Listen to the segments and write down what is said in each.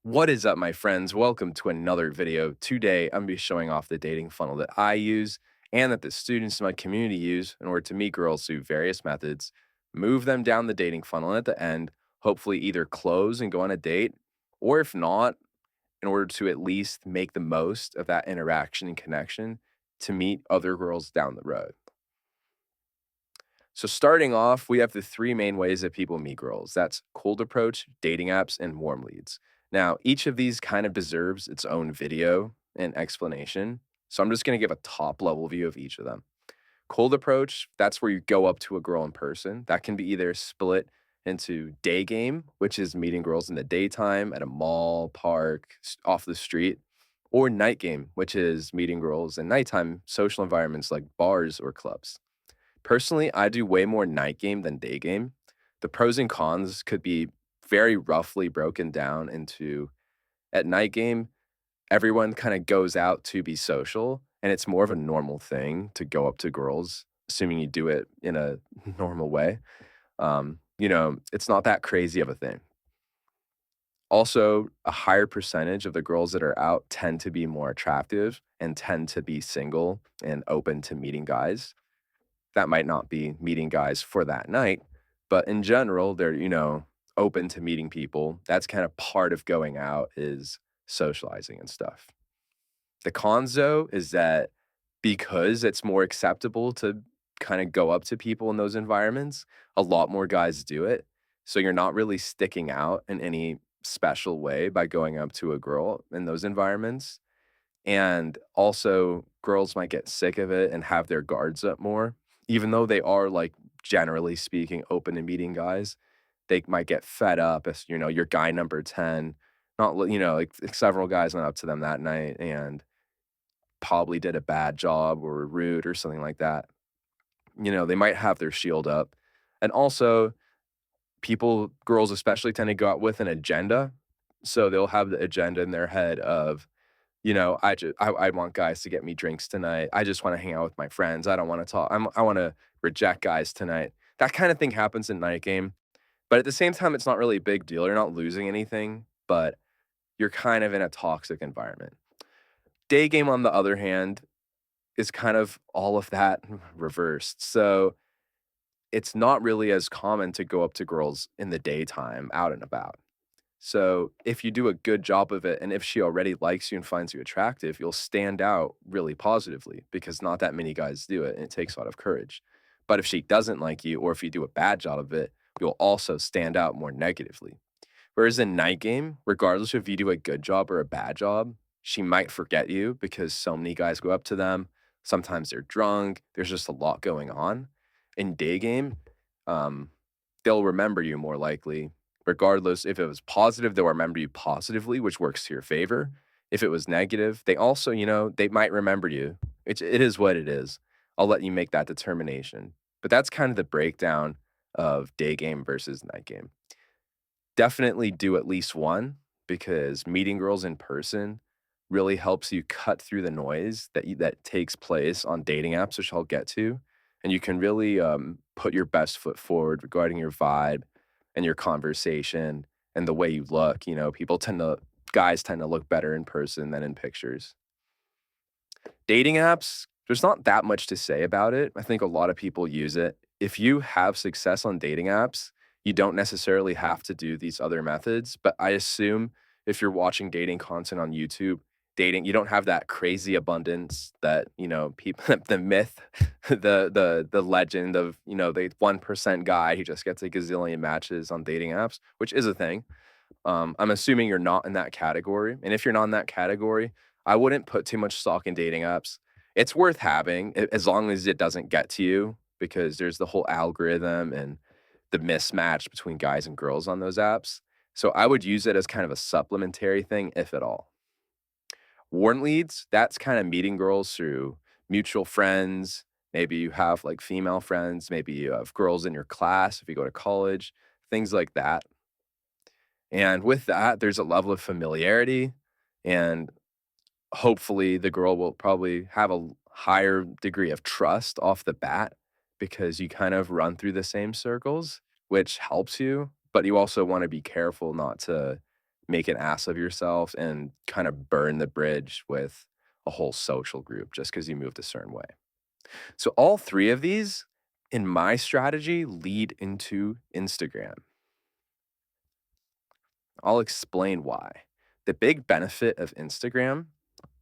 What is up, my friends? Welcome to another video. Today, I'm going to be showing off the dating funnel that I use and that the students in my community use in order to meet girls through various methods, move them down the dating funnel, and at the end, hopefully either close and go on a date, or if not, in order to at least make the most of that interaction and connection to meet other girls down the road. So, starting off, we have the three main ways that people meet girls. That's cold approach, dating apps, and warm leads. Now, each of these kind of deserves its own video and explanation. So, I'm just going to give a top level view of each of them. Cold approach, that's where you go up to a girl in person. That can be either split into day game, which is meeting girls in the daytime at a mall, park, off the street, or night game, which is meeting girls in nighttime social environments like bars or clubs. Personally, I do way more night game than day game. The pros and cons could be very roughly broken down into at night game, everyone kind of goes out to be social, and it's more of a normal thing to go up to girls, assuming you do it in a normal way. It's not that crazy of a thing. Also, a higher percentage of the girls that are out tend to be more attractive and tend to be single and open to meeting guys. That might not be meeting guys for that night, but in general, they're, open to meeting people. That's kind of part of going out is socializing and stuff. The cons, though, is that because it's more acceptable to kind of go up to people in those environments, a lot more guys do it. So you're not really sticking out in any special way by going up to a girl in those environments. And also, girls might get sick of it and have their guards up more. Even though they are, like, generally speaking, open to meeting guys, they might get fed up as, your guy number 10, not, like several guys went up to them that night and probably did a bad job or were rude or something like that. They might have their shield up. And also, girls especially tend to go out with an agenda. So they'll have the agenda in their head of, I want guys to get me drinks tonight. I just wanna hang out with my friends. I don't wanna talk. I wanna reject guys tonight. That kinda thing happens in night game, but at the same time, it's not really a big deal. You're not losing anything, but you're kind of in a toxic environment. Day game, on the other hand, is kind of all of that reversed. So, it's not really as common to go up to girls in the daytime out and about. So if you do a good job of it, and if she already likes you and finds you attractive, you'll stand out really positively because not that many guys do it, and it takes a lot of courage. But if she doesn't like you, or if you do a bad job of it, you'll also stand out more negatively. Whereas in night game, regardless if you do a good job or a bad job, she might forget you because so many guys go up to them. Sometimes they're drunk. There's just a lot going on. In day game, um, they'll remember you more likely. Regardless, if it was positive, they'll remember you positively, which works to your favor. If it was negative, they also, they might remember you. It is what it is. I'll let you make that determination. But that's kind of the breakdown of day game versus night game. Definitely do at least one because meeting girls in person really helps you cut through the noise that takes place on dating apps, which I'll get to, and you can really put your best foot forward regarding your vibe and your conversation and the way you look. Guys tend to look better in person than in pictures. Dating apps, there's not that much to say about it. I think a lot of people use it. If you have success on dating apps, you don't necessarily have to do these other methods. But I assume if you're watching dating content on YouTube, you don't have that crazy abundance that, people, the myth, the legend of, the 1% guy who just gets a gazillion matches on dating apps, which is a thing. I'm assuming you're not in that category. And if you're not in that category, I wouldn't put too much stock in dating apps. It's worth having as long as it doesn't get to you because there's the whole algorithm and the mismatch between guys and girls on those apps. So I would use it as kind of a supplementary thing, if at all. Warm leads, that's kind of meeting girls through mutual friends. Maybe you have like female friends. Maybe you have girls in your class if you go to college, things like that. And with that, there's a level of familiarity, and hopefully the girl will probably have a higher degree of trust off the bat because you kind of run through the same circles, which helps you. But you also want to be careful not to make an ass of yourself and kind of burn the bridge with a whole social group just because you moved a certain way. So all three of these in my strategy lead into Instagram. I'll explain why. The big benefit of Instagram,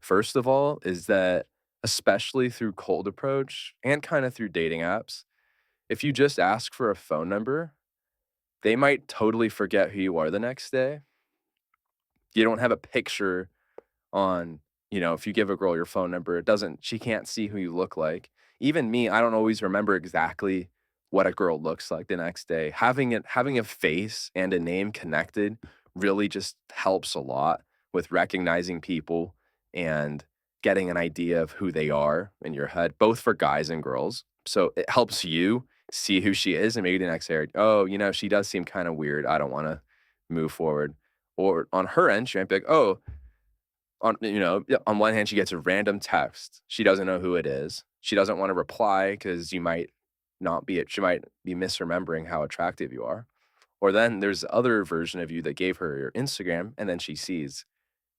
first of all, is that especially through cold approach and kind of through dating apps, if you just ask for a phone number, they might totally forget who you are the next day. You don't have a picture on, if you give a girl your phone number, she can't see who you look like. Even me, I don't always remember exactly what a girl looks like the next day. Having a face and a name connected really just helps a lot with recognizing people and getting an idea of who they are in your head, both for guys and girls. So it helps you see who she is and maybe the next day, oh, she does seem kind of weird. I don't want to move forward. Or on her end, she might be like, oh, yeah, on one hand, she gets a random text. She doesn't know who it is. She doesn't want to reply because she might be misremembering how attractive you are. Or then there's the other version of you that gave her your Instagram, and then she sees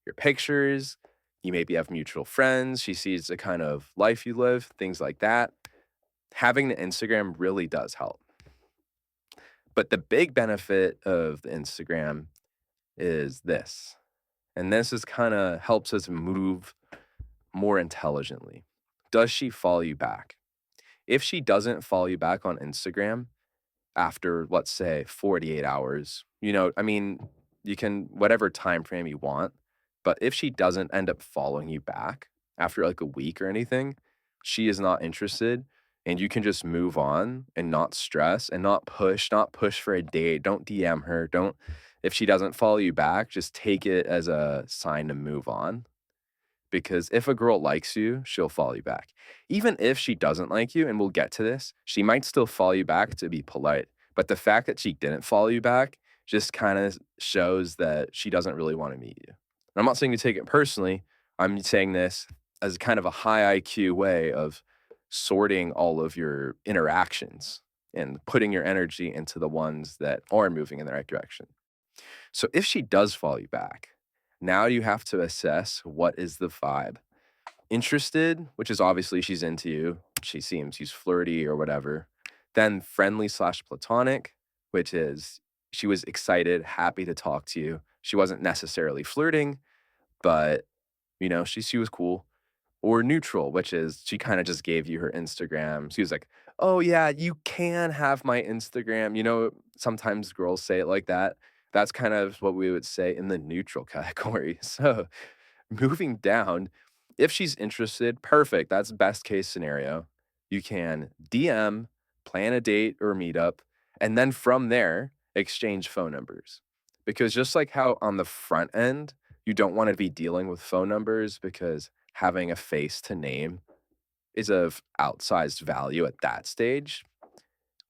your pictures. You maybe have mutual friends. She sees the kind of life you live, things like that. Having the Instagram really does help. But the big benefit of the Instagram is this. And this is kind of helps us move more intelligently. Does she follow you back? If she doesn't follow you back on Instagram after, let's say, 48 hours, I mean, you can whatever time frame you want, but if she doesn't end up following you back after like a week or anything, she is not interested and you can just move on and not stress and not push for a date. Don't DM her. Don't If she doesn't follow you back, just take it as a sign to move on because if a girl likes you, she'll follow you back. Even if she doesn't like you, and we'll get to this, she might still follow you back to be polite. But the fact that she didn't follow you back just kind of shows that she doesn't really want to meet you. And I'm not saying to take it personally. I'm saying this as kind of a high IQ way of sorting all of your interactions and putting your energy into the ones that are moving in the right direction. So if she does follow you back, now you have to assess what is the vibe. Interested, which is obviously she's into you. She seems she's flirty or whatever. Then friendly slash platonic, which is she was excited, happy to talk to you. She wasn't necessarily flirting, but she was cool. Or neutral, which is she kind of just gave you her Instagram. She was like, "Oh yeah, you can have my Instagram." Sometimes girls say it like that. That's kind of what we would say in the neutral category. So moving down, if she's interested, perfect. That's best case scenario. You can DM, plan a date or meetup, and then from there, exchange phone numbers. Because just like how on the front end, you don't want to be dealing with phone numbers because having a face to name is of outsized value at that stage.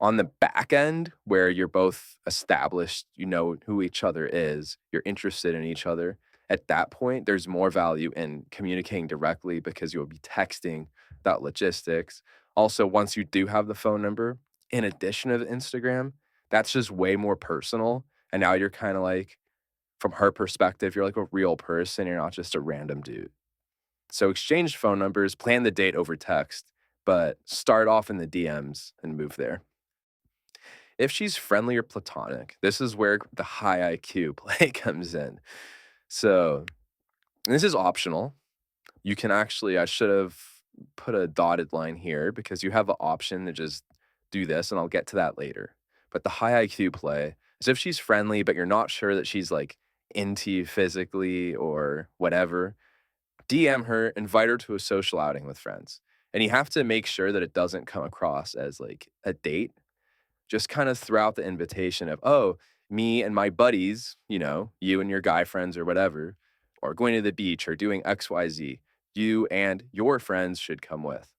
On the back end, where you're both established, you know who each other is, you're interested in each other. At that point, there's more value in communicating directly because you'll be texting about logistics. Also, once you do have the phone number, in addition to the Instagram, that's just way more personal. And now you're kind of like, from her perspective, you're like a real person. You're not just a random dude. So exchange phone numbers, plan the date over text, but start off in the DMs and move there. If she's friendly or platonic, this is where the high IQ play comes in. So this is optional. You can actually, I should have put a dotted line here because you have an option to just do this, and I'll get to that later. But the high IQ play is if she's friendly, but you're not sure that she's like into you physically or whatever, DM her, invite her to a social outing with friends. And you have to make sure that it doesn't come across as like a date. Just kind of throughout the invitation of, oh, me and my buddies, you and your guy friends or whatever, or going to the beach or doing XYZ. You and your friends should come with.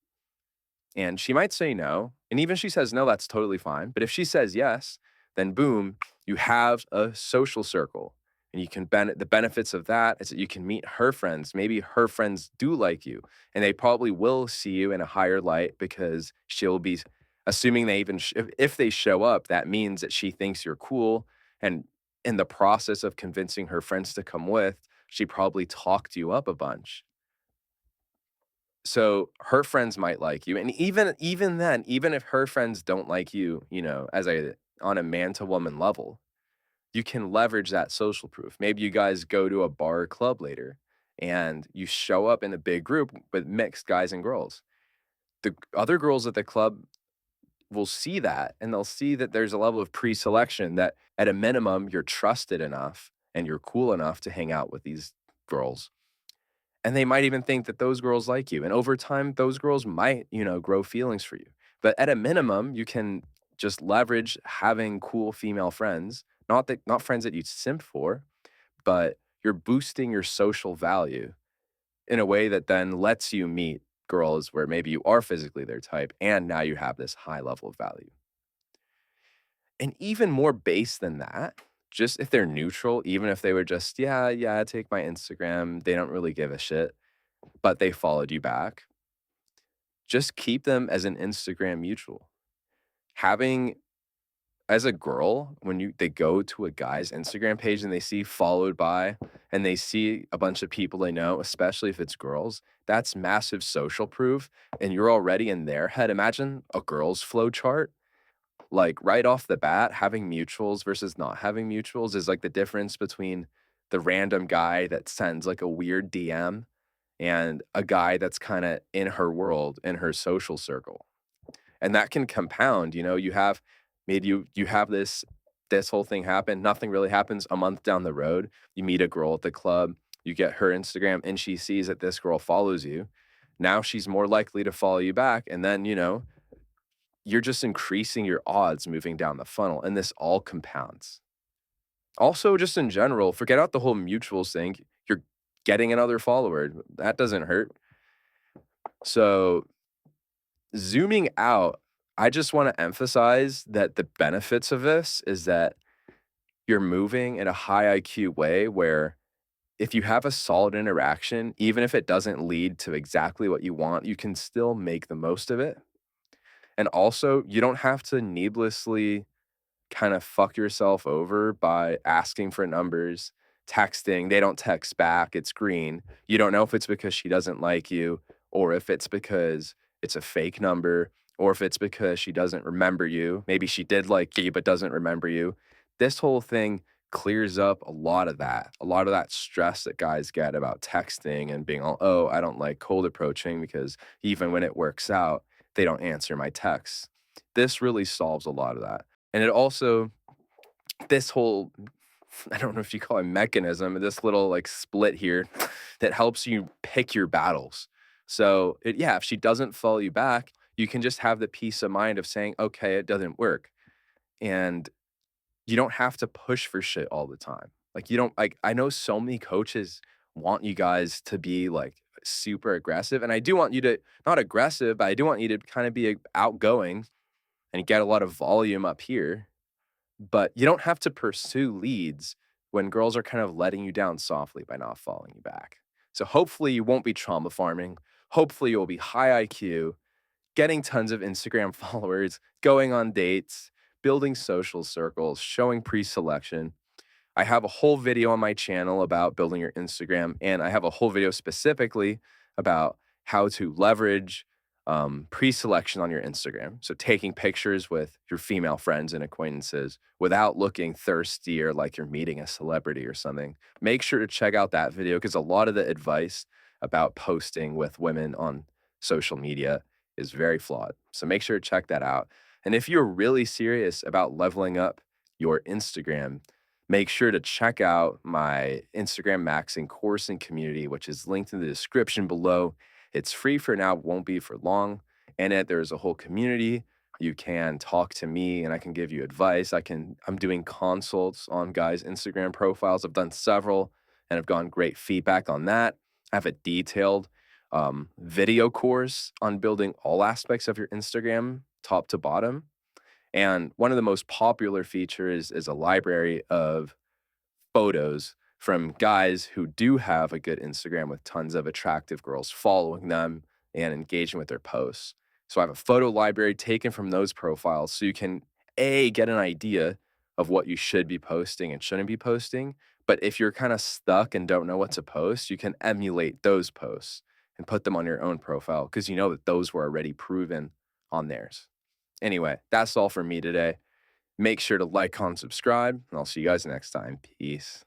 And she might say no. And even if she says no, that's totally fine. But if she says yes, then boom, you have a social circle. And you can the benefits of that is that you can meet her friends. Maybe her friends do like you, and they probably will see you in a higher light because she'll be assuming they even if they show up, that means that she thinks you're cool. And in the process of convincing her friends to come with, she probably talked you up a bunch. So her friends might like you, and even then, even if her friends don't like you, as a on a man to woman level, you can leverage that social proof. Maybe you guys go to a bar or club later, and you show up in a big group with mixed guys and girls. The other girls at the club will see that, and they'll see that there's a level of pre-selection that at a minimum, you're trusted enough and you're cool enough to hang out with these girls. And they might even think that those girls like you. And over time, those girls might, grow feelings for you. But at a minimum, you can just leverage having cool female friends, not friends that you simp for, but you're boosting your social value in a way that then lets you meet girls where maybe you are physically their type and now you have this high level of value. And even more base than that, just if they're neutral, even if they were just, yeah, yeah, take my Instagram, they don't really give a shit, but they followed you back, just keep them as an Instagram mutual. Having as a girl, when they go to a guy's Instagram page and they see followed by and they see a bunch of people they know, especially if it's girls, that's massive social proof. And you're already in their head. Imagine a girl's flow chart. Like right off the bat, having mutuals versus not having mutuals is like the difference between the random guy that sends like a weird DM and a guy that's kind of in her world, in her social circle. And that can compound, you have maybe you have this whole thing happen, nothing really happens. A month down the road, you meet a girl at the club, you get her Instagram and she sees that this girl follows you. Now she's more likely to follow you back, and then, you're just increasing your odds moving down the funnel, and this all compounds. Also, just in general, forget out the whole mutuals thing. You're getting another follower. That doesn't hurt. So, zooming out, I just want to emphasize that the benefits of this is that you're moving in a high IQ way where if you have a solid interaction, even if it doesn't lead to exactly what you want, you can still make the most of it. And also, you don't have to needlessly kind of fuck yourself over by asking for numbers, texting. They don't text back. It's green. You don't know if it's because she doesn't like you or if it's because it's a fake number or if it's because she doesn't remember you. Maybe she did like you but doesn't remember you. This whole thing clears up a lot of that stress that guys get about texting and being all, oh, I don't like cold approaching because even when it works out, they don't answer my texts. This really solves a lot of that. And it also this whole I don't know if you call it mechanism, this little like split here that helps you pick your battles. So yeah, if she doesn't follow you back, you can just have the peace of mind of saying, okay, it doesn't work. And you don't have to push for shit all the time. Like you don't like I know so many coaches want you guys to be like super aggressive. And I do want you to not aggressive, but I do want you to kind of be outgoing and get a lot of volume up here, but you don't have to pursue leads when girls are kind of letting you down softly by not following you back. So hopefully you won't be trauma farming. Hopefully you'll be high IQ, getting tons of Instagram followers, going on dates, building social circles, showing pre-selection. I have a whole video on my channel about building your Instagram, and I have a whole video specifically about how to leverage pre-selection on your Instagram. So taking pictures with your female friends and acquaintances without looking thirsty or like you're meeting a celebrity or something. Make sure to check out that video because a lot of the advice about posting with women on social media is very flawed. So make sure to check that out. And if you're really serious about leveling up your Instagram, make sure to check out my Instagram Maxing course and community, which is linked in the description below. It's free for now, won't be for long. In it, there's a whole community. You can talk to me and I can give you advice. I'm doing consults on guys' Instagram profiles. I've done several and I've gotten great feedback on that. I have a detailed video course on building all aspects of your Instagram, top to bottom. And one of the most popular features is a library of photos from guys who do have a good Instagram with tons of attractive girls following them and engaging with their posts. So I have a photo library taken from those profiles so you can A, get an idea of what you should be posting and shouldn't be posting. But if you're kind of stuck and don't know what to post, you can emulate those posts and put them on your own profile because you know that those were already proven on theirs. Anyway, that's all for me today. Make sure to like, comment, subscribe, and I'll see you guys next time. Peace.